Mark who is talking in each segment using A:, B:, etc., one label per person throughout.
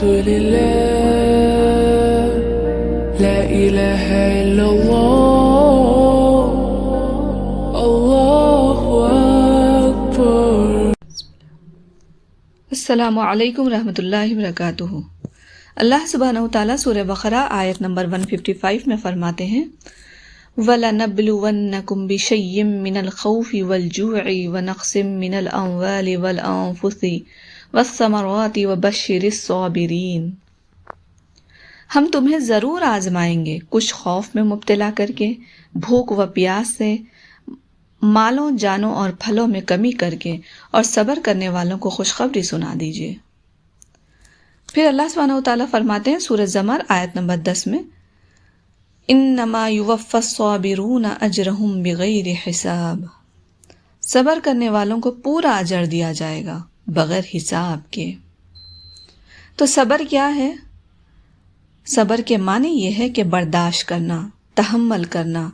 A: الحمد لله لا إله إلا الله الله أكبر.
B: السلام علیکم رحمۃ اللہ وبرکاتہ. اللہ سبحانہ وتعالیٰ سورہ بقرہ آیت نمبر 155 میں فرماتے ہیں وَلَنَبْلُوَنَّكُمْ بِشَيْءٍ مِّنَ الْخَوْفِ وَالْجُوعِ وَنَقْصٍ مِّنَ الْأَمْوَالِ وَالْأَنفُسِ وَالثَّمَرَاتِ وَبَشِّرِ الصَّابِرِينَ. ہم تمہیں ضرور آزمائیں گے، کچھ خوف میں مبتلا کر کے، بھوک و پیاس سے، مالوں جانوں اور پھلوں میں کمی کر کے، اور صبر کرنے والوں کو خوشخبری سنا دیجیے. پھر اللہ سبحانہ وتعالیٰ فرماتے ہیں سورہ زمر آیت نمبر 10 میں انما یوفی الصابرون اجرہم بغیر حساب. صبر کرنے والوں کو پورا اجر دیا جائے گا بغیر حساب کے. تو صبر کیا ہے؟ صبر کے معنی یہ ہے کہ برداشت کرنا، تحمل کرنا،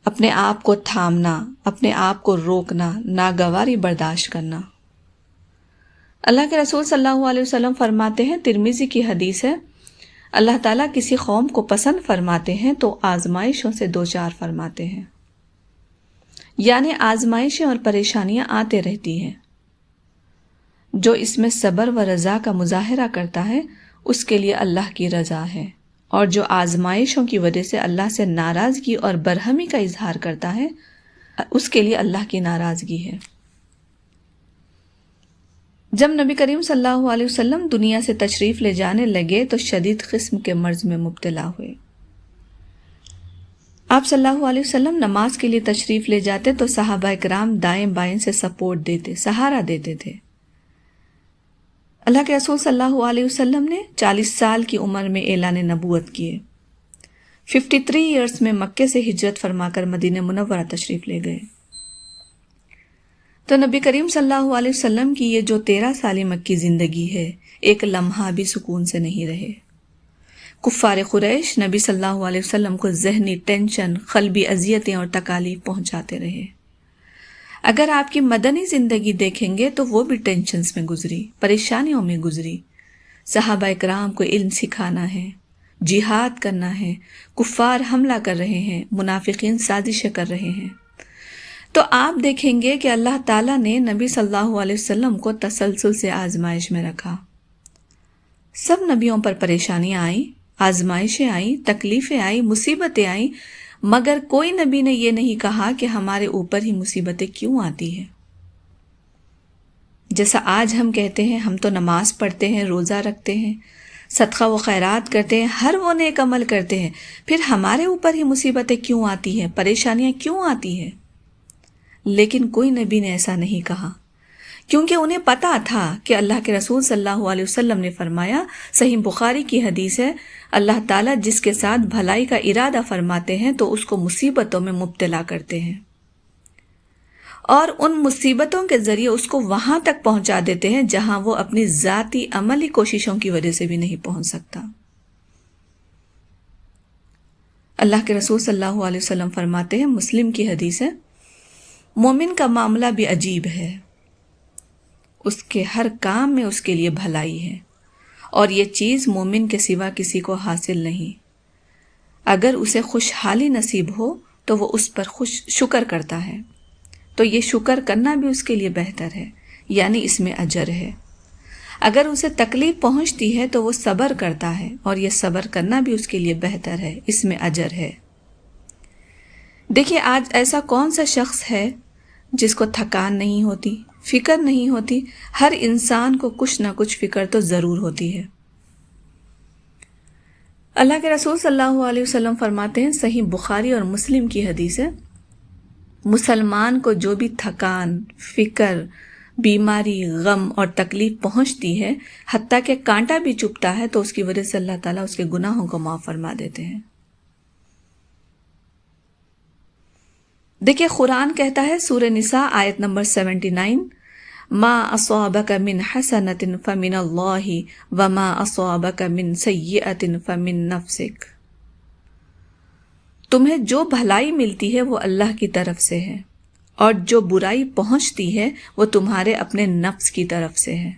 B: اپنے آپ کو تھامنا، اپنے آپ کو روکنا، ناگواری برداشت کرنا. اللہ کے رسول صلی اللہ علیہ وسلم فرماتے ہیں، ترمذی کی حدیث ہے، اللہ تعالیٰ کسی قوم کو پسند فرماتے ہیں تو آزمائشوں سے دوچار فرماتے ہیں، یعنی آزمائشیں اور پریشانیاں آتے رہتی ہیں. جو اس میں صبر و رضا کا مظاہرہ کرتا ہے اس کے لیے اللہ کی رضا ہے، اور جو آزمائشوں کی وجہ سے اللہ سے ناراضگی اور برہمی کا اظہار کرتا ہے اس کے لیے اللہ کی ناراضگی ہے. جب نبی کریم صلی اللہ علیہ وسلم دنیا سے تشریف لے جانے لگے تو شدید قسم کے مرض میں مبتلا ہوئے. آپ صلی اللہ علیہ وسلم نماز کے لیے تشریف لے جاتے تو صحابہ کرام دائیں بائیں سے سپورٹ دیتے، سہارا دیتے تھے. اللہ کے رسول صلی اللہ علیہ وسلم نے 40 سال کی عمر میں اعلان نبوت کیے. 53 ایئرز میں مکے سے ہجرت فرما کر مدینہ منورہ تشریف لے گئے. تو نبی کریم صلی اللہ علیہ وسلم کی یہ جو 13 سالی مکی زندگی ہے، ایک لمحہ بھی سکون سے نہیں رہے. کفار قریش نبی صلی اللہ علیہ وسلم کو ذہنی ٹینشن، قلبی اذیتیں اور تکالیف پہنچاتے رہے. اگر آپ کی مدنی زندگی دیکھیں گے تو وہ بھی ٹینشنز میں گزری، پریشانیوں میں گزری. صحابہ کرام کو علم سکھانا ہے، جہاد کرنا ہے، کفار حملہ کر رہے ہیں، منافقین سازشیں کر رہے ہیں. تو آپ دیکھیں گے کہ اللہ تعالیٰ نے نبی صلی اللہ علیہ وسلم کو تسلسل سے آزمائش میں رکھا. سب نبیوں پر پریشانیاں آئیں، آزمائشیں آئیں، تکلیفیں آئیں، مصیبتیں آئیں، مگر کوئی نبی نے یہ نہیں کہا کہ ہمارے اوپر ہی مصیبتیں کیوں آتی ہیں. جیسا آج ہم کہتے ہیں ہم تو نماز پڑھتے ہیں، روزہ رکھتے ہیں، صدقہ و خیرات کرتے ہیں، ہر وہ نیک عمل کرتے ہیں، پھر ہمارے اوپر ہی مصیبتیں کیوں آتی ہیں، پریشانیاں کیوں آتی ہیں. لیکن کوئی نبی نے ایسا نہیں کہا، کیونکہ انہیں پتا تھا کہ اللہ کے رسول صلی اللہ علیہ وسلم نے فرمایا، صحیح بخاری کی حدیث ہے، اللہ تعالیٰ جس کے ساتھ بھلائی کا ارادہ فرماتے ہیں تو اس کو مصیبتوں میں مبتلا کرتے ہیں، اور ان مصیبتوں کے ذریعے اس کو وہاں تک پہنچا دیتے ہیں جہاں وہ اپنی ذاتی عملی کوششوں کی وجہ سے بھی نہیں پہنچ سکتا. اللہ کے رسول صلی اللہ علیہ وسلم فرماتے ہیں، مسلم کی حدیث ہے، مومن کا معاملہ بھی عجیب ہے، اس کے ہر کام میں اس کے لیے بھلائی ہے، اور یہ چیز مومن کے سوا کسی کو حاصل نہیں. اگر اسے خوشحالی نصیب ہو تو وہ اس پر شکر کرتا ہے، تو یہ شکر کرنا بھی اس کے لیے بہتر ہے، یعنی اس میں اجر ہے. اگر اسے تکلیف پہنچتی ہے تو وہ صبر کرتا ہے، اور یہ صبر کرنا بھی اس کے لیے بہتر ہے، اس میں اجر ہے. دیکھیے آج ایسا کون سا شخص ہے جس کو تھکان نہیں ہوتی، فکر نہیں ہوتی؟ ہر انسان کو کچھ نہ کچھ فکر تو ضرور ہوتی ہے. اللہ کے رسول صلی اللہ علیہ وسلم فرماتے ہیں، صحیح بخاری اور مسلم کی حدیث ہے، مسلمان کو جو بھی تھکان، فکر، بیماری، غم اور تکلیف پہنچتی ہے، حتیٰ کہ کانٹا بھی چبھتا ہے، تو اس کی وجہ سے اللہ تعالیٰ اس کے گناہوں کو معاف فرما دیتے ہیں. دیکھیے قرآن کہتا ہے سورہ نساء آیت نمبر 79، ما اصابک من حسنۃ فمن اللہ وما اصابک من سیئۃ فمن نفسک. تمہیں جو بھلائی ملتی ہے وہ اللہ کی طرف سے ہے، اور جو برائی پہنچتی ہے وہ تمہارے اپنے نفس کی طرف سے ہے.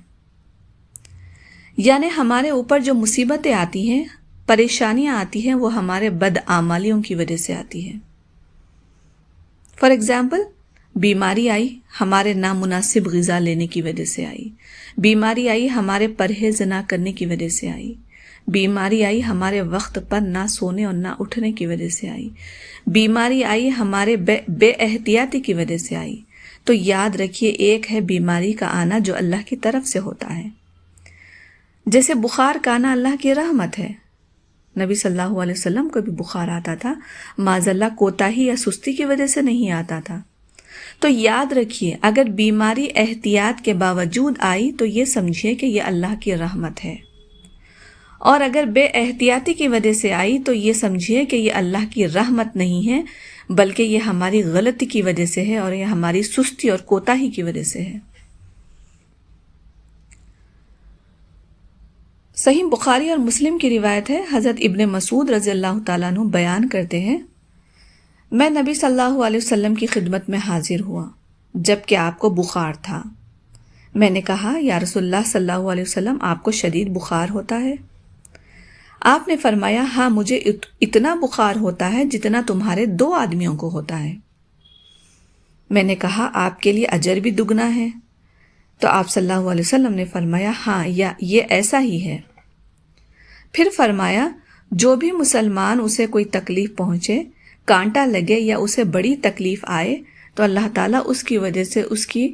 B: یعنی ہمارے اوپر جو مصیبتیں آتی ہیں، پریشانیاں آتی ہیں، وہ ہمارے بدعمالیوں کی وجہ سے آتی ہیں۔ فار ایگزامپل، بیماری آئی ہمارے نامناسب غذا لینے کی وجہ سے آئی، بیماری آئی ہمارے پرہیز نہ کرنے کی وجہ سے آئی، بیماری آئی ہمارے وقت پر نہ سونے اور نہ اٹھنے کی وجہ سے آئی، بیماری آئی ہمارے بے احتیاطی کی وجہ سے آئی۔ تو یاد رکھیے، ایک ہے بیماری کا آنا جو اللہ کی طرف سے ہوتا ہے، جیسے بخار کا آنا اللہ کی رحمت ہے۔ نبی صلی اللہ علیہ وسلم کو بھی بخار آتا تھا، معاذ اللہ کوتاہی یا سستی کی وجہ سے نہیں آتا تھا۔ تو یاد رکھیے، اگر بیماری احتیاط کے باوجود آئی تو یہ سمجھیے کہ یہ اللہ کی رحمت ہے، اور اگر بے احتیاطی کی وجہ سے آئی تو یہ سمجھیے کہ یہ اللہ کی رحمت نہیں ہے، بلکہ یہ ہماری غلطی کی وجہ سے ہے، اور یہ ہماری سستی اور کوتاہی کی وجہ سے ہے۔ صحیح بخاری اور مسلم کی روایت ہے، حضرت ابن مسعود رضی اللہ تعالیٰ عنہ بیان کرتے ہیں، میں نبی صلی اللہ علیہ وسلم کی خدمت میں حاضر ہوا جبکہ آپ کو بخار تھا۔ میں نے کہا، یا رسول اللہ صلی اللہ علیہ وسلم، آپ کو شدید بخار ہوتا ہے؟ آپ نے فرمایا، ہاں، مجھے اتنا بخار ہوتا ہے جتنا تمہارے 2 آدمیوں کو ہوتا ہے۔ میں نے کہا، آپ کے لیے اجر بھی دگنا ہے؟ تو آپ صلی اللہ علیہ وسلم نے فرمایا، ہاں، یا یہ ایسا ہی ہے۔ پھر فرمایا، جو بھی مسلمان اسے کوئی تکلیف پہنچے، کانٹا لگے یا اسے بڑی تکلیف آئے، تو اللہ تعالیٰ اس کی وجہ سے اس کی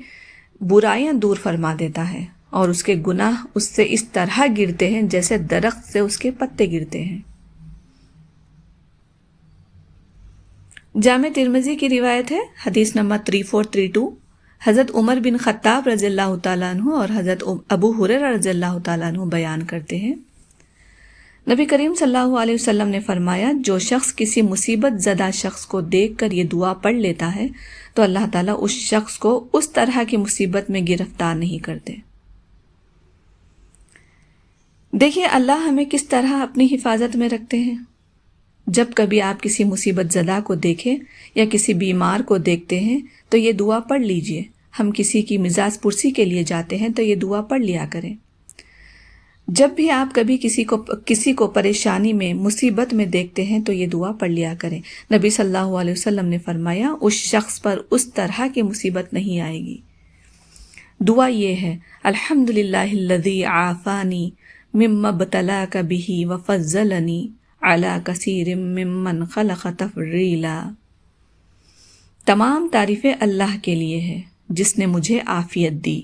B: برائیاں دور فرما دیتا ہے، اور اس کے گناہ اس سے اس طرح گرتے ہیں جیسے درخت سے اس کے پتے گرتے ہیں۔ جامع ترمذی کی روایت ہے، حدیث نمبر 3432، حضرت عمر بن خطاب رضی اللہ تعالیٰ عنہ اور حضرت ابو ہریرہ رضی اللہ تعالیٰ عنہ بیان کرتے ہیں، نبی کریم صلی اللہ علیہ وسلم نے فرمایا، جو شخص کسی مصیبت زدہ شخص کو دیکھ کر یہ دعا پڑھ لیتا ہے تو اللہ تعالیٰ اس شخص کو اس طرح کی مصیبت میں گرفتار نہیں کرتے۔ دیکھیے اللہ ہمیں کس طرح اپنی حفاظت میں رکھتے ہیں۔ جب کبھی آپ کسی مصیبت زدہ کو دیکھیں یا کسی بیمار کو دیکھتے ہیں تو یہ دعا پڑھ لیجئے۔ ہم کسی کی مزاج پرسی کے لیے جاتے ہیں تو یہ دعا پڑھ لیا کریں۔ جب بھی آپ کبھی کسی کو پریشانی میں، مصیبت میں دیکھتے ہیں تو یہ دعا پڑھ لیا کریں۔ نبی صلی اللہ علیہ وسلم نے فرمایا، اس شخص پر اس طرح کی مصیبت نہیں آئے گی۔ دعا یہ ہے، الحمدللہ الذی عافانی مما ابتلاک بہ وفضلنی علی کثیر ممن خلق تفضیلا۔ تمام تعریفیں اللہ کے لیے ہے جس نے مجھے عافیت دی،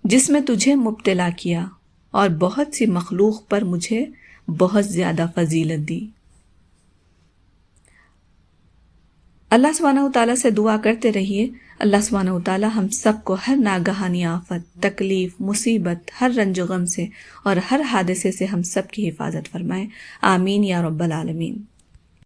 B: جس میں تجھے مبتلا کیا، اور بہت سی مخلوق پر مجھے بہت زیادہ فضیلت دی۔ اللہ سبحانہ وتعالیٰ سے دعا کرتے رہیے، اللہ سبحانہ وتعالیٰ ہم سب کو ہر ناگہانی آفت، تکلیف، مصیبت، ہر رنج و غم سے اور ہر حادثے سے ہم سب کی حفاظت فرمائے۔ آمین یا رب العالمین۔